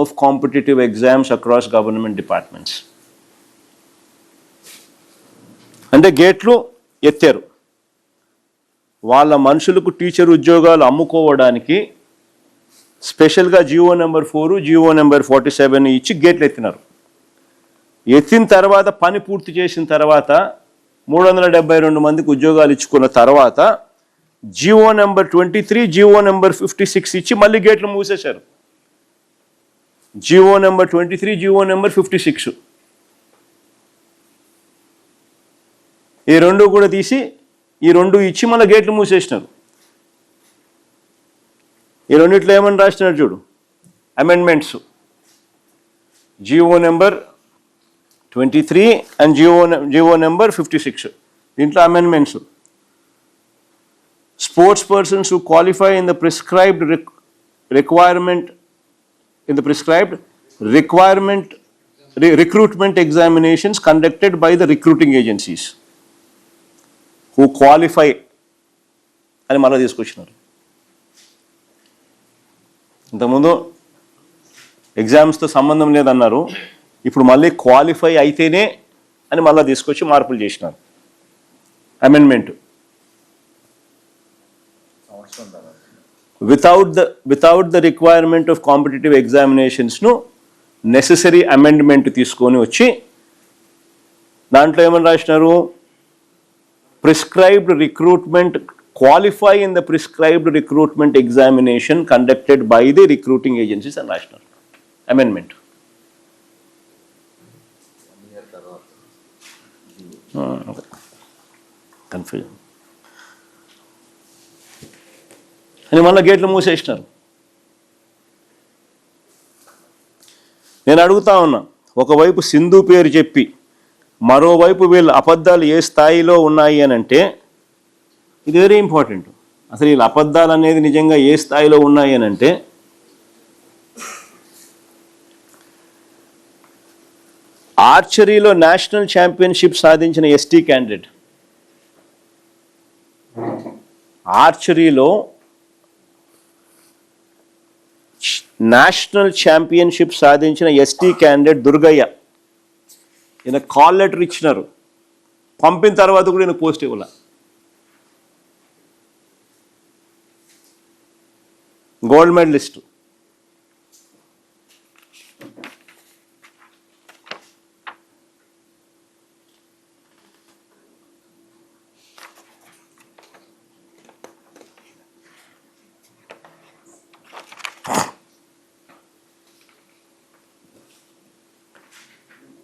of competitive exams across government departments. అంటే గేట్లు ఎత్తారు. వాళ్ళ మనుషులకు టీచర్ ఉద్యోగాలు అమ్ముకోవడానికి స్పెషల్గా జియో నెంబర్ 4, జియో నెంబర్ 47 ఇచ్చి గేట్లు ఎత్తినారు. ఎత్తిన తర్వాత పని పూర్తి చేసిన తర్వాత 372 మందికి ఉద్యోగాలు ఇచ్చుకున్న తర్వాత జియో నెంబర్ 23, జియో నెంబర్ 56 ఇచ్చి మళ్ళీ గేట్లు మూసేశారు. జియో నెంబర్ 23, జియో నెంబర్ 56 ఈ రెండు కూడా తీసి ఈ రెండు ఇచ్చి మళ్ళీ గేట్లు మూసేసినారు. ఈ రెండిట్లో ఏమని రాసినారు చూడు, amendments. GO number 23 and GO number 56 దీంట్లో amendments. Sports persons who qualify in the prescribed recruitment examinations conducted by the recruiting agencies who qualify అని మళ్ళీ తీసుకొచ్చినారు. ఇంతకుముందు ఎగ్జామ్స్తో సంబంధం లేదన్నారు, ఇప్పుడు మళ్ళీ క్వాలిఫై అయితేనే అని మళ్ళీ తీసుకొచ్చి మార్పులు చేసినారు. Amendment. without the requirement of competitive examinations ను నెసెసరీ అమెండ్మెంట్ తీసుకొని వచ్చి దాంట్లో ఏమని రాసినారు, prescribed recruitment qualify in the prescribed recruitment examination conducted by the recruiting agencies అని రాసినారు. అమెండ్మెంట్. కన్ఫ్యూజన్ అని మళ్ళీ గేట్లు మూసేసినారు. నేను అడుగుతా ఉన్నా, ఒకవైపు సింధు పేరు చెప్పి మరోవైపు వీళ్ళ అబద్ధాలు ఏ స్థాయిలో ఉన్నాయి అని అంటే ఇది వెరీ ఇంపార్టెంట్. అసలు వీళ్ళ అబద్ధాలు అనేది నిజంగా ఏ స్థాయిలో ఉన్నాయి అని అంటే ఆర్చరీలో నేషనల్ ఛాంపియన్షిప్ సాధించిన ఎస్టీ క్యాండిడేట్, ఆర్చరీలో నేషనల్ ఛాంపియన్షిప్ సాధించిన ఎస్టీ క్యాండిడేట్ దుర్గయ్య, ఈయన కాల్ లెటర్ ఇచ్చినారు. పంపిన తర్వాత కూడా ఈయన పోస్ట్ ఇవ్వాల. Gold medallist.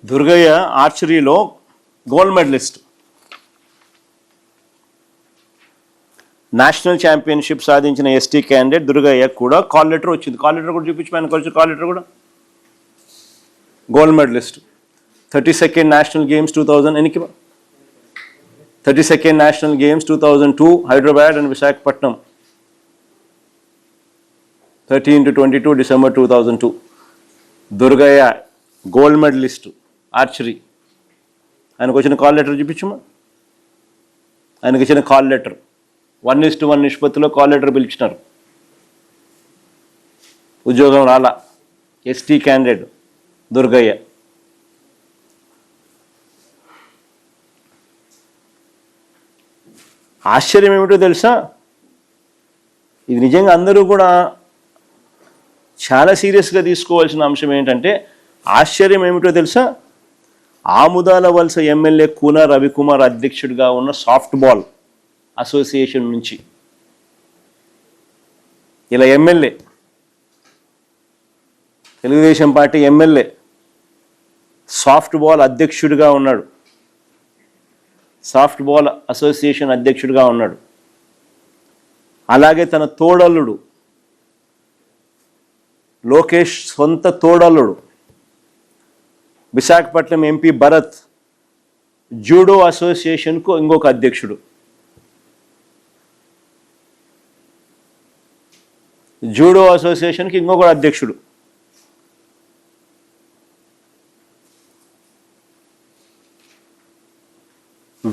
దుర్గయ్య ఆర్చరీలో గోల్డ్ మెడలిస్ట్. నేషనల్ ఛాంపియన్షిప్ సాధించిన ఎస్టీ క్యాండిడేట్ దుర్గయ్య కూడా కాల్ లెటర్ వచ్చింది. కాల్ లెటర్ కూడా చూపించమని కొంచెం. కాల్ లెటర్ కూడా gold medallist. 32nd national games 2000 ఎనికి 32nd national games 2002 Hyderabad and Visakhapatnam 13 to 22 December 2002. Durgayya gold medallist archery. ఆయనకు వచ్చిన కాల్ లెటర్ చూపించమ్మా. ఆయనకు వచ్చిన కాల్ లెటర్ 1:1 నిష్పత్తిలో కాల్ లెటర్ పిలిచినారు. ఉద్యోగం రాలా. ST candidate Durgaiah. ఆశ్చర్యం ఏమిటో తెలుసా, ఇది నిజంగా అందరూ కూడా చాలా సీరియస్గా తీసుకోవాల్సిన అంశం ఏంటంటే, ఆశ్చర్యం ఏమిటో తెలుసా, ఆముదాల వలస ఎమ్మెల్యే కూన రవికుమార్ అధ్యక్షుడిగా ఉన్న సాఫ్ట్ బాల్ అసోసియేషన్ నుంచి ఇలా MLA, Telugu Desam party MLA soft ball అధ్యక్షుడిగా ఉన్నాడు. సాఫ్ట్ బాల్ అసోసియేషన్ అధ్యక్షుడిగా ఉన్నాడు. అలాగే తన తోడల్లుడు లోకేష్ సొంత తోడల్లుడు విశాఖపట్నం ఎంపీ భరత్ జూడో అసోసియేషన్కు ఇంకొక అధ్యక్షుడు. జూడో అసోసియేషన్కి ఇంకొక అధ్యక్షుడు.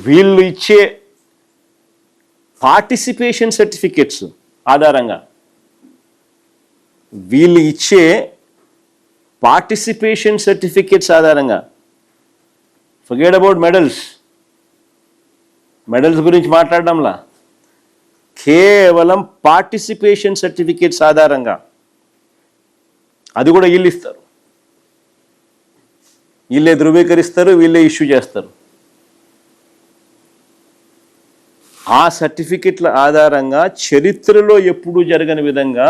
వీళ్ళు ఇచ్చే పార్టిసిపేషన్ సర్టిఫికెట్స్ ఆధారంగా, వీళ్ళు ఇచ్చే పార్టిసిపేషన్ సర్టిఫికేట్స్ ఆధారంగా, ఫర్గెట్ అబౌట్ మెడల్స్ గురించి మాట్లాడడంలా, కేవలం పార్టిసిపేషన్ సర్టిఫికేట్స్ ఆధారంగా, అది కూడా వీళ్ళు ఇస్తారు, వీళ్ళే ధృవీకరిస్తారు, వీళ్ళే ఇష్యూ చేస్తారు. ఆ సర్టిఫికెట్ల ఆధారంగా చరిత్రలో ఎప్పుడూ జరగని విధంగా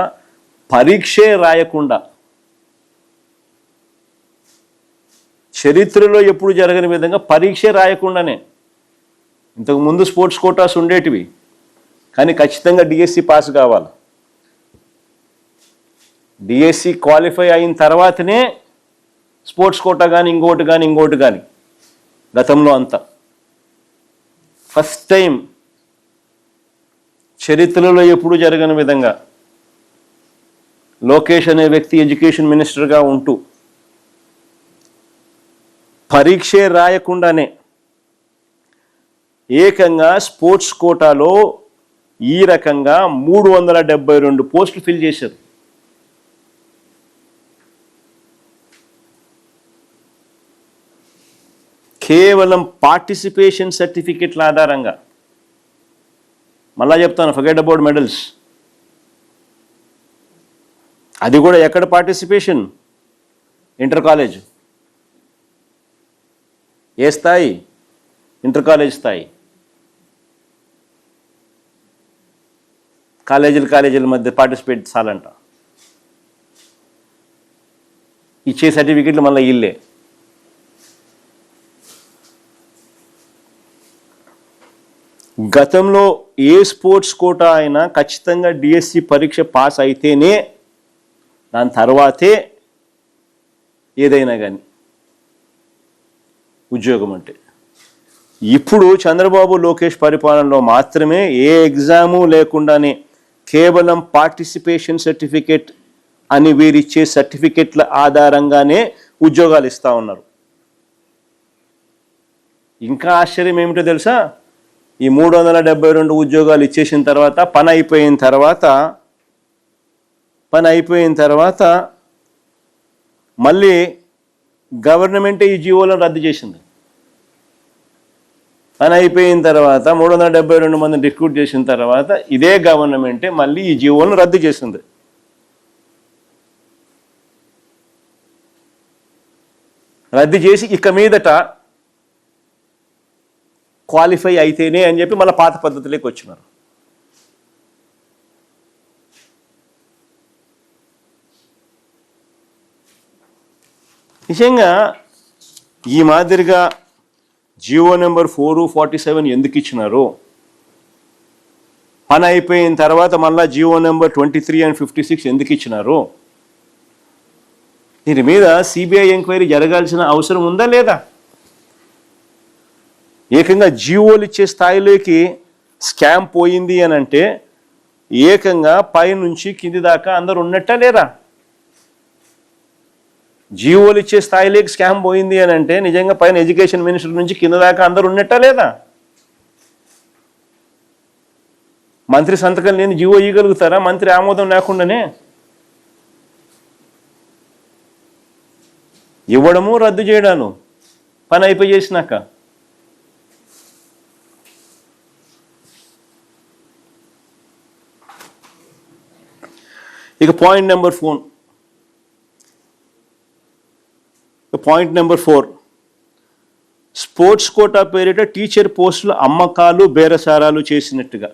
పరీక్షే రాయకుండా, చరిత్రలో ఎప్పుడు జరగని విధంగా పరీక్షే రాయకుండానే, ఇంతకుముందు స్పోర్ట్స్ కోటాస్ ఉండేటివి, కానీ ఖచ్చితంగా డిఎస్సి పాస్ కావాలి. డిఎస్సి క్వాలిఫై అయిన తర్వాతనే స్పోర్ట్స్ కోటా కానీ ఇంకోటి కానీ గతంలో అంతా ఫస్ట్ టైం చరిత్రలో ఎప్పుడు జరగని విధంగా లోకేష్ అనే వ్యక్తి ఎడ్యుకేషన్ మినిస్టర్గా ఉంటూ పరీక్షే రాయకుండానే ఏకంగా స్పోర్ట్స్ కోటాలో ఈ రకంగా 372 పోస్టులు ఫిల్ చేశారు. కేవలం పార్టిసిపేషన్ సర్టిఫికెట్ల ఆధారంగా. మళ్ళా చెప్తాను, ఫర్గెట్ అబౌట్ మెడల్స్. అది కూడా ఎక్కడ పార్టిసిపేషన్? Inter college. ఏ స్థాయి? ఇంటర్ కాలేజ్ స్థాయి. కాలేజీల మధ్య పార్టిసిపేట్ చాలంట. ఇచ్చే సర్టిఫికెట్లు మళ్ళీ ఇల్లే. గతంలో ఏ స్పోర్ట్స్ కోటా అయినా ఖచ్చితంగా డిఎస్సి పరీక్ష పాస్ అయితేనే దాని తర్వాతే ఏదైనా కానీ ఉద్యోగం అంటే. ఇప్పుడు చంద్రబాబు లోకేష్ పరిపాలనలో మాత్రమే ఏ ఎగ్జాము లేకుండానే కేవలం పార్టిసిపేషన్ సర్టిఫికేట్ అని వీరిచ్చే సర్టిఫికెట్ల ఆధారంగానే ఉద్యోగాలు ఇస్తూ ఉన్నారు. ఇంకా ఆశ్చర్యం ఏమిటో తెలుసా? ఈ 372 ఉద్యోగాలు ఇచ్చేసిన తర్వాత పని అయిపోయిన తర్వాత మళ్ళీ గవర్నమెంటే ఈ జీవోలను రద్దు చేసింది. పని అయిపోయిన తర్వాత 372 మందిని రిక్రూట్ చేసిన తర్వాత ఇదే గవర్నమెంటే మళ్ళీ ఈ జీవోలను రద్దు చేసింది. రద్దు చేసి ఇక మీదట క్వాలిఫై అయితేనే అని చెప్పి మళ్ళీ పాత పద్ధతిలోకి వచ్చినారు. నిజంగా ఈ మాదిరిగా జియో నెంబర్ 447 ఎందుకు ఇచ్చినారు? పని అయిపోయిన తర్వాత మళ్ళీ జియో నెంబర్ 23 and 56 ఎందుకు ఇచ్చినారు? దీని మీద సిబిఐ ఎంక్వైరీ జరగాల్సిన అవసరం ఉందా లేదా? ఏకంగా జియోలు ఇచ్చే స్థాయిలోకి స్కామ్ పోయింది అని అంటే ఏకంగా పైనుంచి కింది దాకా అందరు ఉన్నట్టా లేదా? జియోలు ఇచ్చే స్థాయిలోకి స్కామ్ పోయింది అని అంటే నిజంగా పైన ఎడ్యుకేషన్ మినిస్టర్ నుంచి కింద దాకా అందరు ఉన్నట్టా లేదా? మంత్రి సంతకం లేని జియో ఇవ్వగలుగుతారా? మంత్రి ఆమోదం లేకుండానే ఇవ్వడము, రద్దు చేయడాను పని అయిపోయి చేసినాక. ఇక పాయింట్ నెంబర్ 4 స్పోర్ట్స్ కోటా పేరిట టీచర్ పోస్టుల అమ్మకాలు బేరసారాలు చేసినట్టుగా